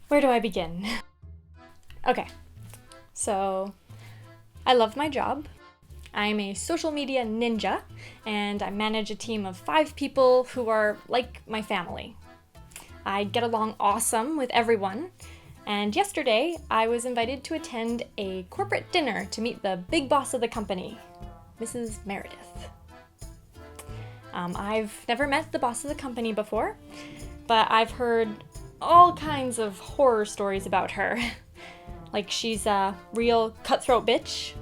Where do I begin? Okay, so I love my job. I'm a social media ninja, and I manage a team of 5 people who are like my family. I get along awesome with everyone, and yesterday I was invited to attend a corporate dinner to meet the big boss of the company, Mrs. Meredith. I've never met the boss of the company before, but I've heard all kinds of horror stories about her. Like she's a real cutthroat bitch,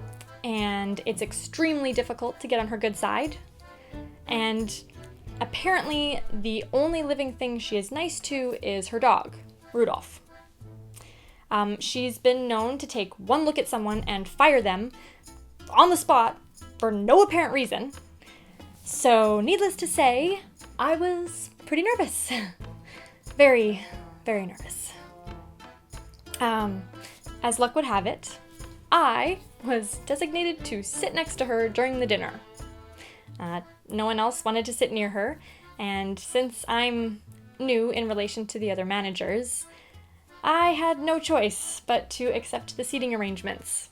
and it's extremely difficult to get on her good side. And apparently the only living thing she is nice to is her dog, Rudolph. She's been known to take one look at someone and fire them on the spot for no apparent reason. So needless to say, I was pretty nervous. Very, very nervous. As luck would have it, I was designated to sit next to her during the dinner. No one else wanted to sit near her, and since I'm new in relation to the other managers, I had no choice but to accept the seating arrangements.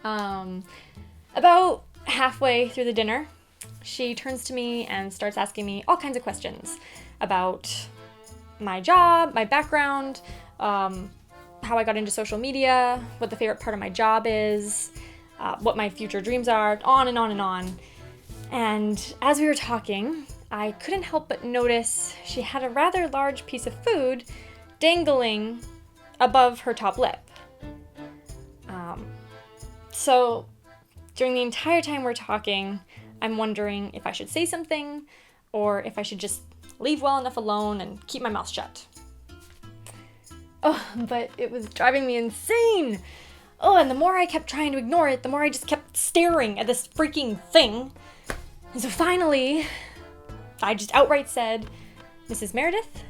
About halfway through the dinner, she turns to me and starts asking me all kinds of questions about my job, my background, how I got into social media, what the favorite part of my job is, what my future dreams are, on and on and on. And as we were talking, I couldn't help but notice she had a rather large piece of food dangling above her top lip. So during the entire time we're talking, I'm wondering if I should say something or if I should just leave well enough alone and keep my mouth shut. Oh, but it was driving me insane. Oh, and the more I kept trying to ignore it, the more I just kept staring at this freaking thing. And so finally, I just outright said, "Mrs. Meredith,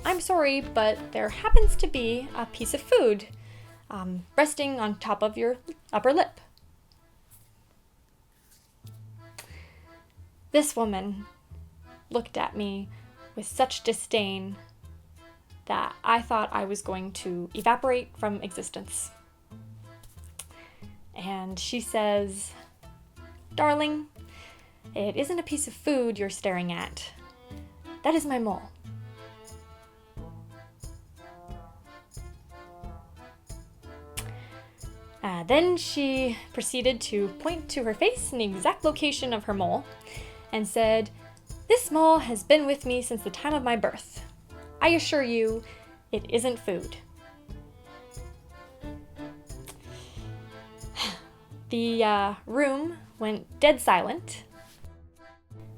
I'm sorry, but there happens to be a piece of food resting on top of your upper lip." This woman looked at me with such disdain that I thought I was going to evaporate from existence. And she says, "Darling, it isn't a piece of food you're staring at. That is my mole." Then she proceeded to point to her face in the exact location of her mole and said, "This mole has been with me since the time of my birth. I assure you, it isn't food." The room went dead silent,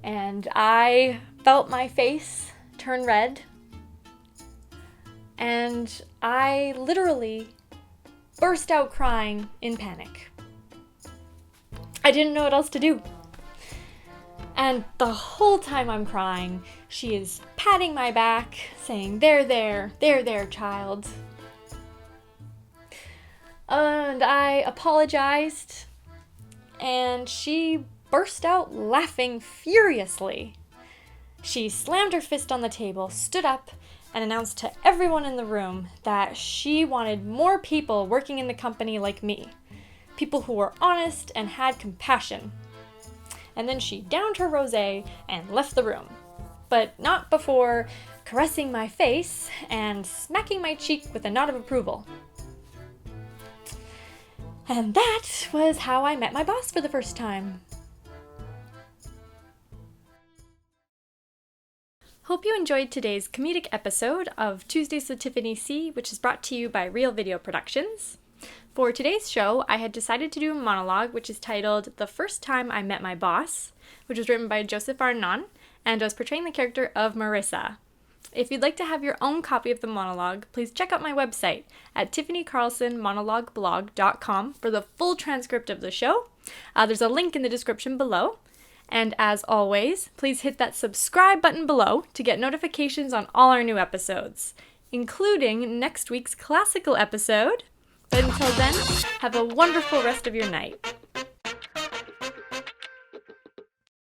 and I felt my face turn red, and I literally burst out crying in panic. I didn't know what else to do. And the whole time I'm crying, she is patting my back, saying, there, child." And I apologized, and she burst out laughing furiously. She slammed her fist on the table, stood up, and announced to everyone in the room that she wanted more people working in the company like me. People who were honest and had compassion. And then she downed her rosé and left the room, but not before caressing my face and smacking my cheek with a nod of approval. And that was how I met my boss for the first time. Hope you enjoyed today's comedic episode of Tuesdays with Tiffany C., which is brought to you by Real Video Productions. For today's show, I had decided to do a monologue which is titled "The First Time I Met My Boss," which was written by Joseph Arnone, and I was portraying the character of Marissa. If you'd like to have your own copy of the monologue, please check out my website at tiffanycarlsonmonologueblog.com for the full transcript of the show. There's a link in the description below. And as always, please hit that subscribe button below to get notifications on all our new episodes, including next week's classical episode. But until then, have a wonderful rest of your night.